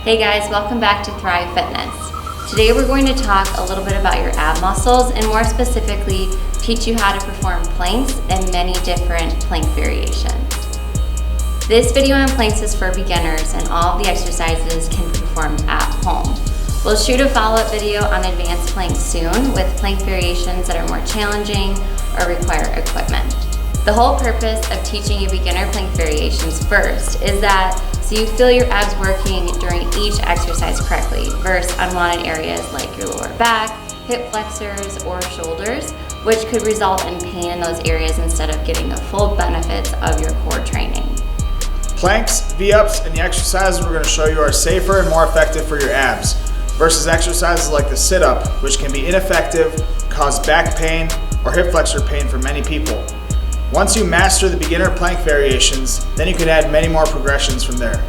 Hey guys, welcome back to Thrive Fitness. Today we're going to talk a little bit about your ab muscles and more specifically teach you how to perform planks and many different plank variations. This video on planks is for beginners and all of the exercises can be performed at home. We'll shoot a follow-up video on advanced planks soon with plank variations that are more challenging or require equipment. The whole purpose of teaching you beginner plank variations first is that so you feel your abs working during each exercise correctly versus unwanted areas like your lower back, hip flexors, or shoulders, which could result in pain in those areas instead of getting the full benefits of your core training. Planks, V-ups, and the exercises we're going to show you are safer and more effective for your abs versus exercises like the sit-up, which can be ineffective, cause back pain, or hip flexor pain for many people. Once you master the beginner plank variations, then you can add many more progressions from there.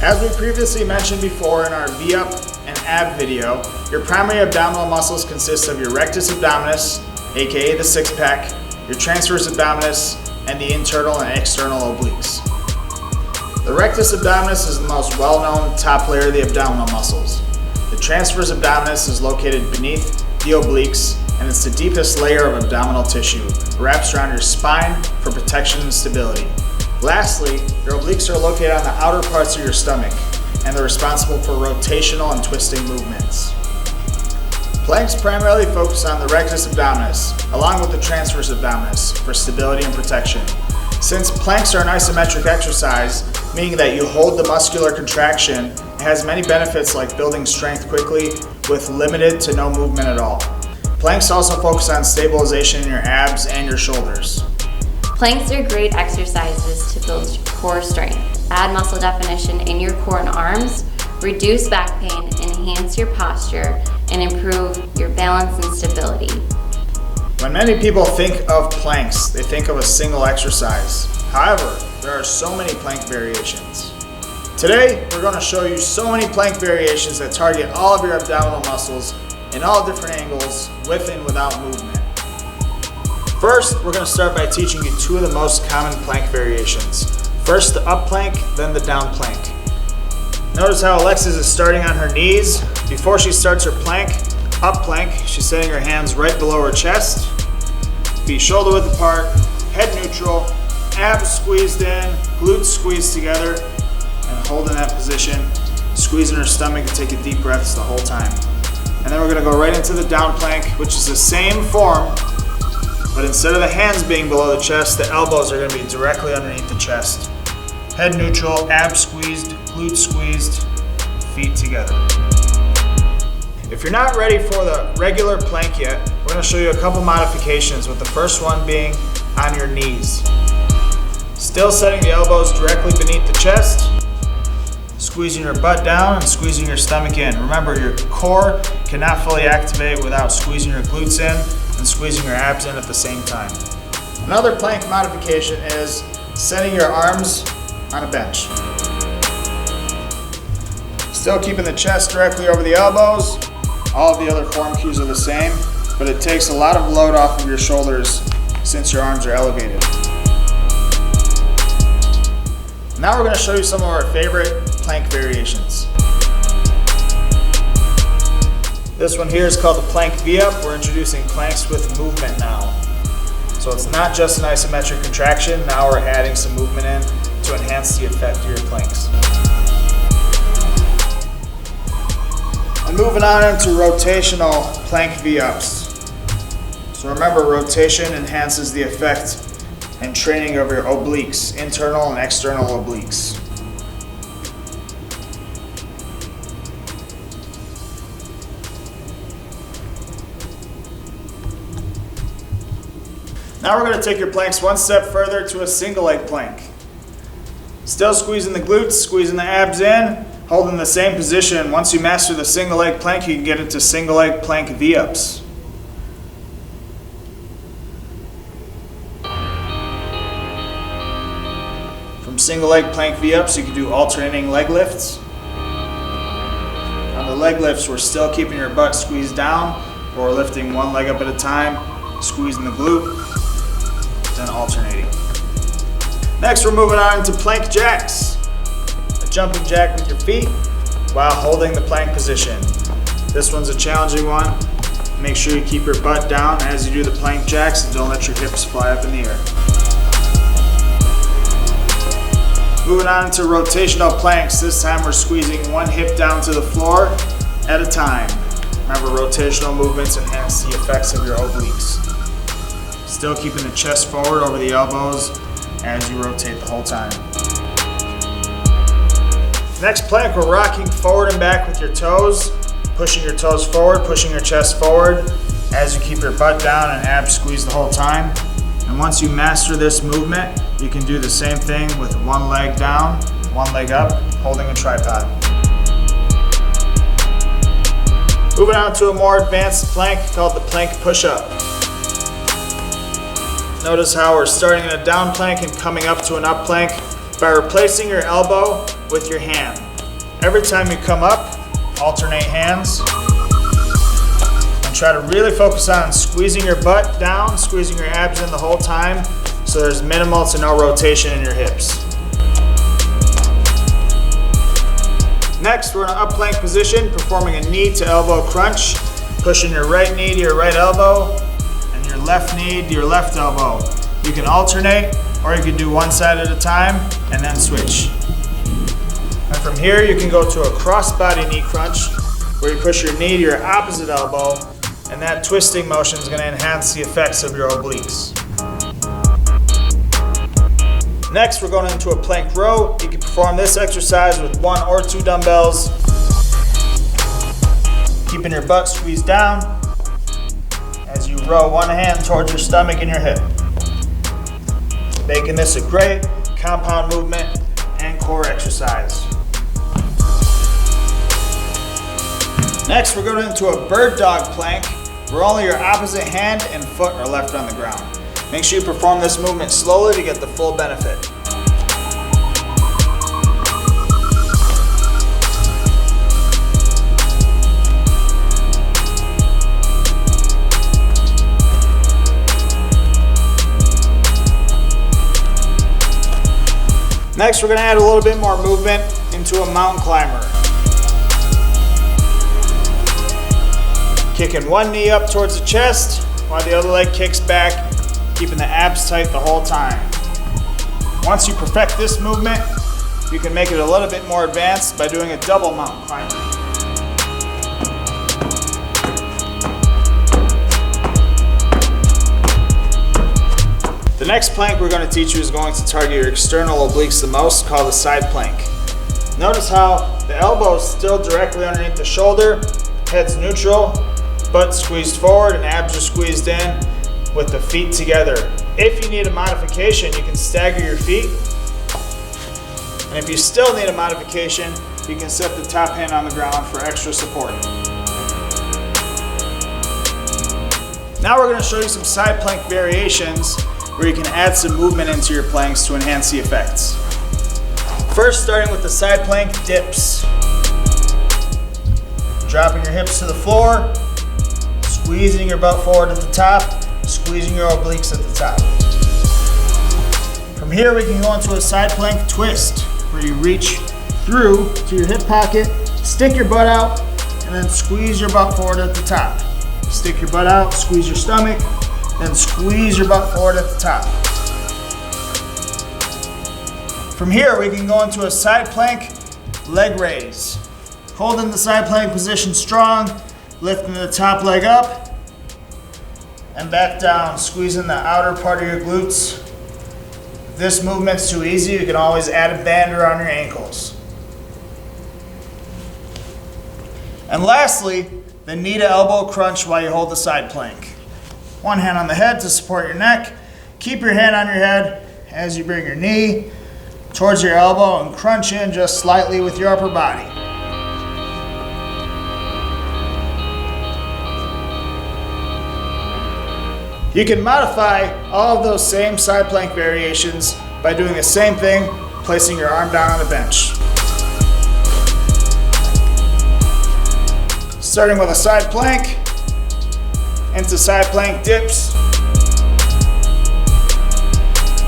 As we previously mentioned before in our V-up and ab video, your primary abdominal muscles consist of your rectus abdominis, aka the six-pack, your transverse abdominis, and the internal and external obliques. The rectus abdominis is the most well-known top layer of the abdominal muscles. The transverse abdominis is located beneath the obliques, and it's the deepest layer of abdominal tissue. It wraps around your spine for protection and stability. Lastly, your obliques are located on the outer parts of your stomach, and they're responsible for rotational and twisting movements. Planks primarily focus on the rectus abdominis, along with the transverse abdominis, for stability and protection. Since planks are an isometric exercise, meaning that you hold the muscular contraction, it has many benefits like building strength quickly with limited to no movement at all. Planks also focus on stabilization in your abs and your shoulders. Planks are great exercises to build core strength, add muscle definition in your core and arms, reduce back pain, enhance your posture, and improve your balance and stability. When many people think of planks, they think of a single exercise. However, there are so many plank variations. Today, we're going to show you so many plank variations that target all of your abdominal muscles in all different angles, with and without movement. First, we're going to start by teaching you two of the most common plank variations. First, the up plank, then the down plank. Notice how Alexis is starting on her knees. Before she starts her plank, up plank, she's setting her hands right below her chest, feet shoulder width apart, head neutral, abs squeezed in, glutes squeezed together, and holding that position, squeezing her stomach and taking deep breaths the whole time. And then we're going to go right into the down plank, which is the same form, but instead of the hands being below the chest, the elbows are going to be directly underneath the chest. Head neutral, abs squeezed, glutes squeezed, feet together. If you're not ready for the regular plank yet, we're going to show you a couple modifications, with the first one being on your knees. Still setting the elbows directly beneath the chest, squeezing your butt down and squeezing your stomach in. Remember, your core cannot fully activate without squeezing your glutes in and squeezing your abs in at the same time. Another plank modification is setting your arms on a bench. Still keeping the chest directly over the elbows. All of the other form cues are the same, but it takes a lot of load off of your shoulders since your arms are elevated. Now we're going to show you some of our favorite plank variations. This one here is called the plank V-up. We're introducing planks with movement now. So it's not just an isometric contraction, now we're adding some movement in to enhance the effect of your planks. And moving on into rotational plank V-ups. So remember, rotation enhances the effect and training of your obliques, internal and external obliques. Now we're going to take your planks one step further to a single leg plank. Still squeezing the glutes, squeezing the abs in, holding the same position. Once you master the single leg plank, you can get into single leg plank V-ups. From single leg plank V-ups, you can do alternating leg lifts. On the leg lifts, we're still keeping your butt squeezed down, or we're lifting one leg up at a time, squeezing the glute, then alternating. Next, we're moving on to plank jacks. A jumping jack with your feet, while holding the plank position. This one's a challenging one. Make sure you keep your butt down as you do the plank jacks and don't let your hips fly up in the air. Moving on to rotational planks. This time we're squeezing one hip down to the floor at a time. Remember, rotational movements enhance the effects of your obliques. Still keeping the chest forward over the elbows as you rotate the whole time. Next plank, we're rocking forward and back with your toes, pushing your toes forward, pushing your chest forward as you keep your butt down and abs squeezed the whole time. And once you master this movement, you can do the same thing with one leg down, one leg up, holding a tripod. Moving on to a more advanced plank called the plank push-up. Notice how we're starting in a down plank and coming up to an up plank by replacing your elbow with your hand. Every time you come up, alternate hands. And try to really focus on squeezing your butt down, squeezing your abs in the whole time, so there's minimal to no rotation in your hips. Next, we're in an up plank position, performing a knee to elbow crunch, pushing your right knee to your right elbow, and your left knee to your left elbow. You can alternate, or you can do one side at a time, and then switch. And from here, you can go to a cross-body knee crunch, where you push your knee to your opposite elbow, and that twisting motion is going to enhance the effects of your obliques. Next, we're going into a plank row. You can perform this exercise with 1 or 2 dumbbells, keeping your butt squeezed down as you row one hand towards your stomach and your hip, making this a great compound movement and core exercise. Next, we're going into a bird dog plank, where only your opposite hand and foot are left on the ground. Make sure you perform this movement slowly to get the full benefit. Next, we're going to add a little bit more movement into a mountain climber. Kicking one knee up towards the chest while the other leg kicks back, keeping the abs tight the whole time. Once you perfect this movement, you can make it a little bit more advanced by doing a double mountain climber. The next plank we're going to teach you is going to target your external obliques the most, called the side plank. Notice how the elbow is still directly underneath the shoulder, head's neutral, butt squeezed forward, and abs are squeezed in with the feet together. If you need a modification, you can stagger your feet. And if you still need a modification, you can set the top hand on the ground for extra support. Now we're going to show you some side plank variations where you can add some movement into your planks to enhance the effects. First, starting with the side plank dips. Dropping your hips to the floor, squeezing your butt forward at the top, squeezing your obliques at the top. From here, we can go into a side plank twist, where you reach through to your hip pocket, stick your butt out, and then squeeze your butt forward at the top. Stick your butt out, squeeze your stomach, then squeeze your butt forward at the top. From here, we can go into a side plank leg raise. Holding the side plank position strong, lifting the top leg up, and back down, squeezing the outer part of your glutes. If this movement's too easy, you can always add a band around your ankles. And lastly, the knee to elbow crunch while you hold the side plank. One hand on the head to support your neck. Keep your hand on your head as you bring your knee towards your elbow and crunch in just slightly with your upper body. You can modify all of those same side plank variations by doing the same thing, placing your arm down on the bench. Starting with a side plank, into side plank dips,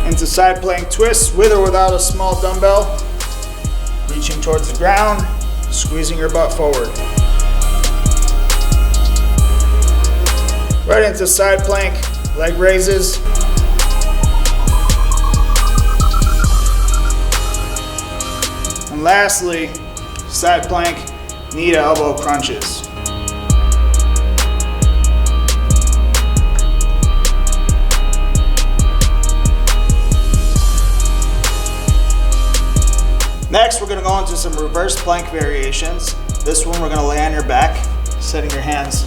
into side plank twists with or without a small dumbbell, reaching towards the ground, squeezing your butt forward. Right into side plank, leg raises. And lastly, side plank, knee to elbow crunches. Next, we're going to go into some reverse plank variations. This one we're going to lay on your back, setting your hands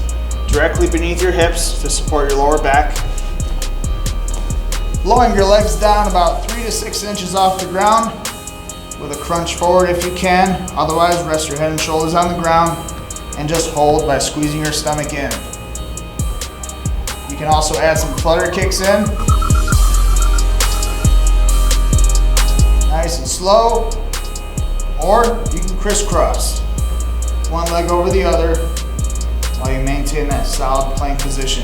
directly beneath your hips to support your lower back. Lowering your legs down about 3 to 6 inches off the ground with a crunch forward if you can. Otherwise, rest your head and shoulders on the ground and just hold by squeezing your stomach in. You can also add some flutter kicks in. Nice and slow. Or you can crisscross one leg over the other while you maintain that solid plank position.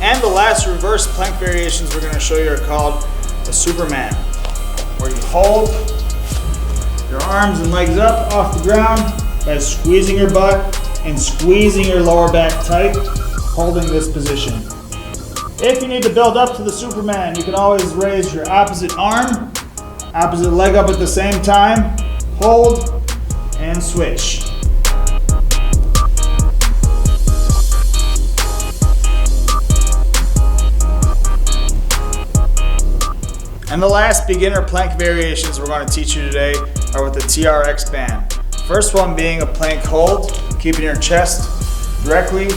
And the last reverse plank variations we're going to show you are called the Superman, where you hold your arms and legs up off the ground by squeezing your butt and squeezing your lower back tight, holding this position. If you need to build up to the Superman, you can always raise your opposite arm, opposite leg up at the same time, hold, and switch. And the last beginner plank variations we're going to teach you today are with the TRX band. First one being a plank hold, keeping your chest directly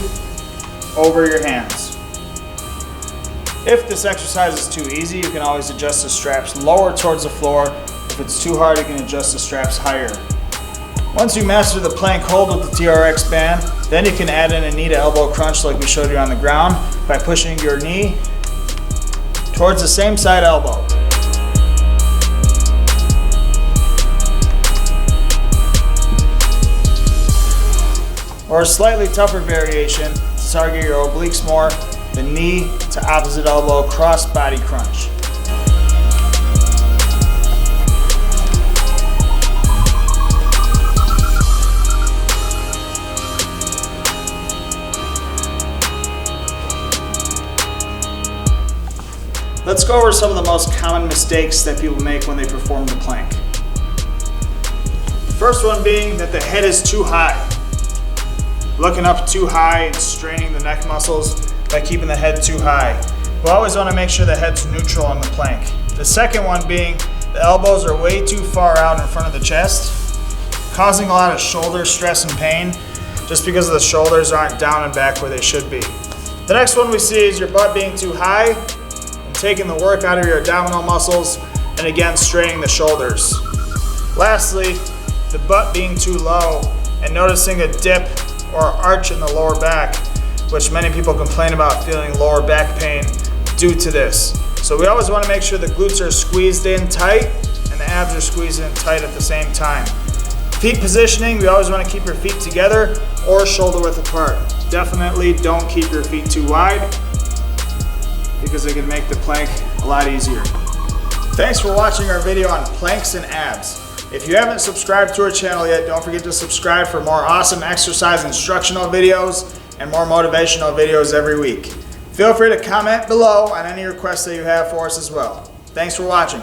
over your hands. If this exercise is too easy, you can always adjust the straps lower towards the floor. If it's too hard, you can adjust the straps higher. Once you master the plank hold with the TRX band, then you can add in a knee to elbow crunch like we showed you on the ground by pushing your knee towards the same side elbow. Or a slightly tougher variation to target your obliques more, the knee to opposite elbow cross body crunch. Let's go over some of the most common mistakes that people make when they perform the plank. The first one being that the head is too high. Looking up too high and straining the neck muscles by keeping the head too high. We always want to make sure the head's neutral on the plank. The second one being the elbows are way too far out in front of the chest, causing a lot of shoulder stress and pain just because the shoulders aren't down and back where they should be. The next one we see is your butt being too high and taking the work out of your abdominal muscles and again straining the shoulders. Lastly, the butt being too low and noticing a dip or arch in the lower back, which many people complain about feeling lower back pain due to this. So we always want to make sure the glutes are squeezed in tight and the abs are squeezed in tight at the same time. Feet positioning, we always want to keep your feet together or shoulder width apart. Definitely don't keep your feet too wide because it can make the plank a lot easier. Thanks for watching our video on planks and abs. If you haven't subscribed to our channel yet, don't forget to subscribe for more awesome exercise instructional videos and more motivational videos every week. Feel free to comment below on any requests that you have for us as well. Thanks for watching.